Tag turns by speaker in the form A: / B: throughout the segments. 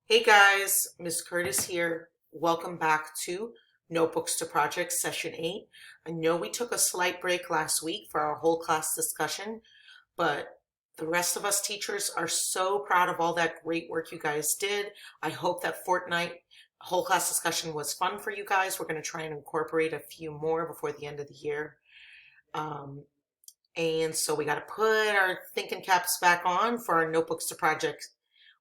A: Hey guys, Miss Curtis here. Welcome back to Notebooks to Projects Session 8. I know we took a slight break last week for our whole class discussion, but the rest of us teachers are so proud of all that great work you guys did. I hope that fortnight whole class discussion was fun for you guys. We're going to try and incorporate a few more before the end of the year. And so we got to put our thinking caps back on for our Notebooks to Projects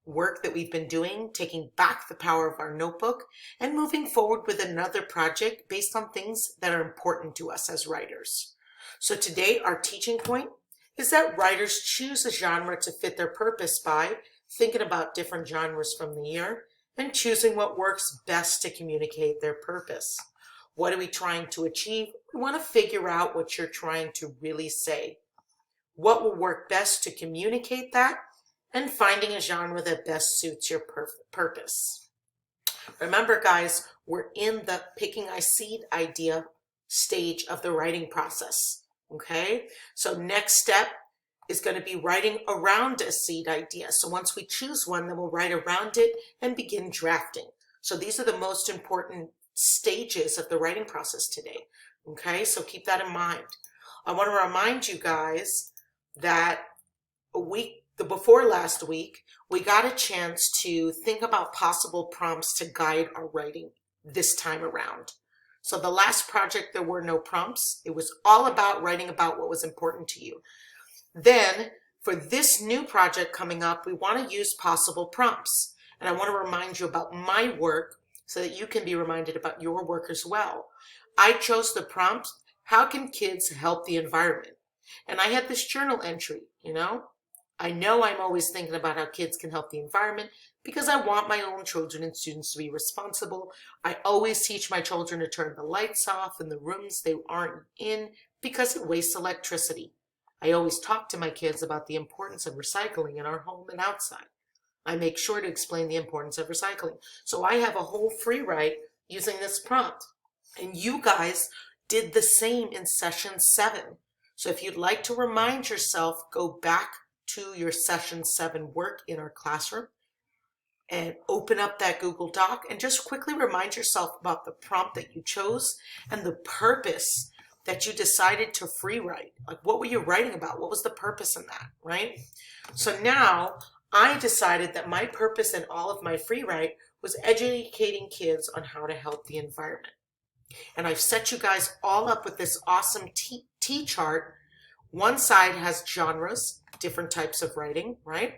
A: work that we've been doing, taking back the power of our notebook and moving forward with another project based on things that are important to us as writers. So today our teaching point is that writers choose a genre to fit their purpose by thinking about different genres from the year and choosing what works best to communicate their purpose. What are we trying to achieve? We want to figure out what you're trying to really say. What will work best to communicate that? And finding a genre that best suits your purpose. Remember, guys, we're in the picking a seed idea stage of the writing process. Okay, so next step is going to be writing around a seed idea. So once we choose one, then we'll write around it and begin drafting. So these are the most important stages of the writing process today. Okay, so keep that in mind. I want to remind you guys that before last week, we got a chance to think about possible prompts to guide our writing this time around. So the last project, there were no prompts. It was all about writing about what was important to you. Then for this new project coming up, we want to use possible prompts. And I want to remind you about my work so that you can be reminded about your work as well. I chose the prompt, how can kids help the environment? And I had this journal entry, I know I'm always thinking about how kids can help the environment because I want my own children and students to be responsible. I always teach my children to turn the lights off in the rooms they aren't in because it wastes electricity. I always talk to my kids about the importance of recycling in our home and outside. I make sure to explain the importance of recycling. So I have a whole free write using this prompt. And you guys did the same in session 7. So if you'd like to remind yourself, go back to your session 7 work in our classroom and open up that Google Doc and just quickly remind yourself about the prompt that you chose and the purpose that you decided to free write. Like, what were you writing about? What was the purpose in that, right? So now I decided that my purpose in all of my free write was educating kids on how to help the environment. And I've set you guys all up with this awesome T chart. One side has genres, different types of writing, right?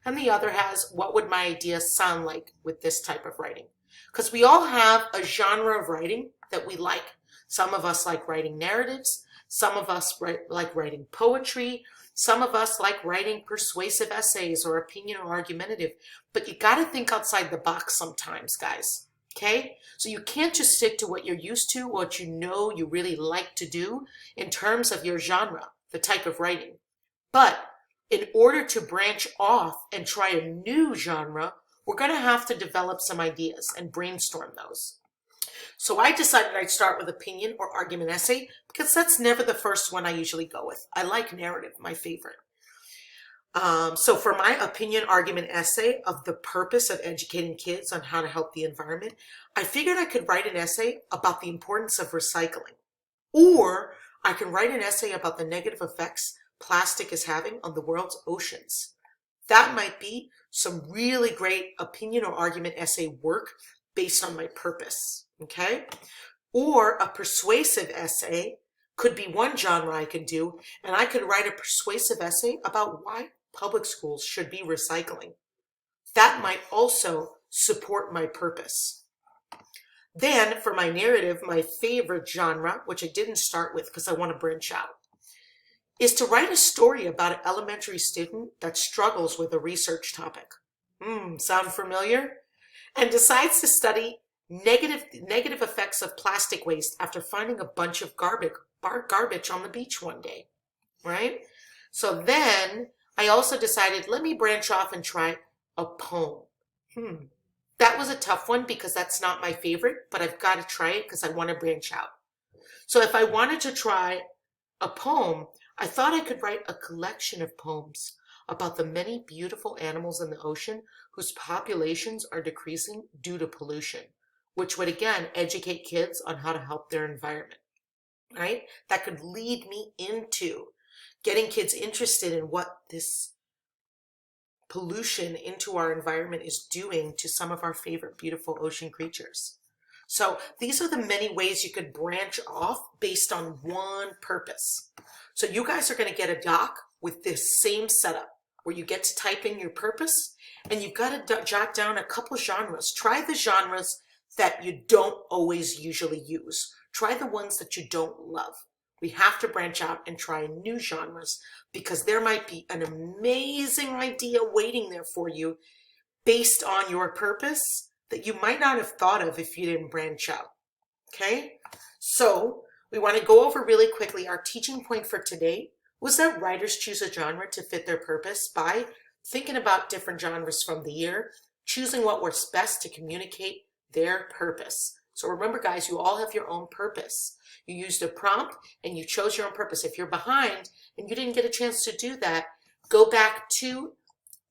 A: And the other has what would my idea sound like with this type of writing? Because we all have a genre of writing that we like. Some of us like writing narratives. Some of us like writing poetry. Some of us like writing persuasive essays or opinion or argumentative. But you got to think outside the box sometimes, guys. Okay? So you can't just stick to what you're used to, what you know you really like to do in terms of your genre, the type of writing. But in order to branch off and try a new genre, we're going to have to develop some ideas and brainstorm those. So I decided I'd start with opinion or argument essay because that's never the first one I usually go with. I like narrative, my favorite. So for my opinion argument essay of the purpose of educating kids on how to help the environment, I figured I could write an essay about the importance of recycling. Or I can write an essay about the negative effects plastic is having on the world's oceans. That might be some really great opinion or argument essay work based on my purpose, okay? Or a persuasive essay could be one genre I could do, and I could write a persuasive essay about why public schools should be recycling. That might also support my purpose. Then for my narrative, my favorite genre, which I didn't start with because I want to branch out, is to write a story about an elementary student that struggles with a research topic. Sound familiar? And decides to study negative effects of plastic waste after finding a bunch of garbage on the beach one day, right? So then I also decided, let me branch off and try a poem. That was a tough one because that's not my favorite, but I've got to try it because I want to branch out. So if I wanted to try a poem, I thought I could write a collection of poems about the many beautiful animals in the ocean whose populations are decreasing due to pollution, which would again educate kids on how to help their environment, right? That could lead me into getting kids interested in what this pollution into our environment is doing to some of our favorite beautiful ocean creatures. So these are the many ways you could branch off based on one purpose. So you guys are going to get a doc with this same setup where you get to type in your purpose, and you've got to jot down a couple genres. Try the genres that you don't always usually use. Try the ones that you don't love. We have to branch out and try new genres because there might be an amazing idea waiting there for you based on your purpose that you might not have thought of if you didn't branch out. Okay? So we want to go over really quickly our teaching point for today was that writers choose a genre to fit their purpose by thinking about different genres from the year, choosing what works best to communicate their purpose. So remember, guys, you all have your own purpose. You used a prompt and you chose your own purpose. If you're behind and you didn't get a chance to do that, go back to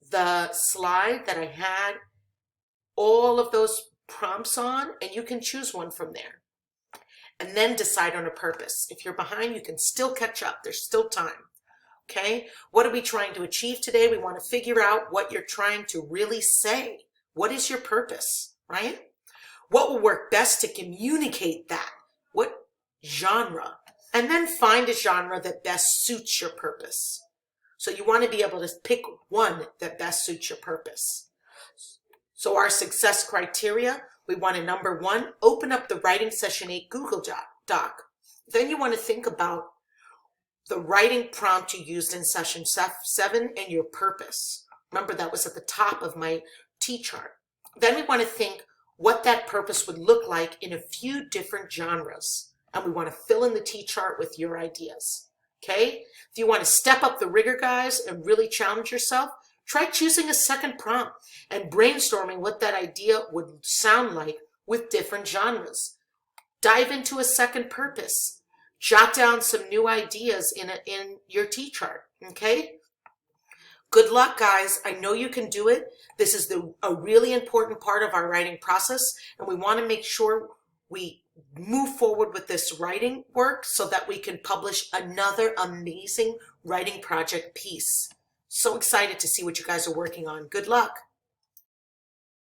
A: the slide that I had all of those prompts on, and you can choose one from there. And then decide on a purpose. If you're behind, you can still catch up. There's still time. Okay? What are we trying to achieve today? We want to figure out what you're trying to really say. What is your purpose, right? What will work best to communicate that? What genre? And then find a genre that best suits your purpose. So you want to be able to pick one that best suits your purpose. So our success criteria, we want to, number one, open up the Writing Session 8 Google Doc. Then you want to think about the writing prompt you used in session 7 and your purpose. Remember, that was at the top of my T-chart. Then we want to think what that purpose would look like in a few different genres. And we want to fill in the T-chart with your ideas. Okay? If you want to step up the rigor, guys, and really challenge yourself, try choosing a second prompt and brainstorming what that idea would sound like with different genres. Dive into a second purpose. Jot down some new ideas in your T-chart, okay? Good luck, guys. I know you can do it. This is a really important part of our writing process, and we want to make sure we move forward with this writing work so that we can publish another amazing writing project piece. So excited to see what you guys are working on. Good luck.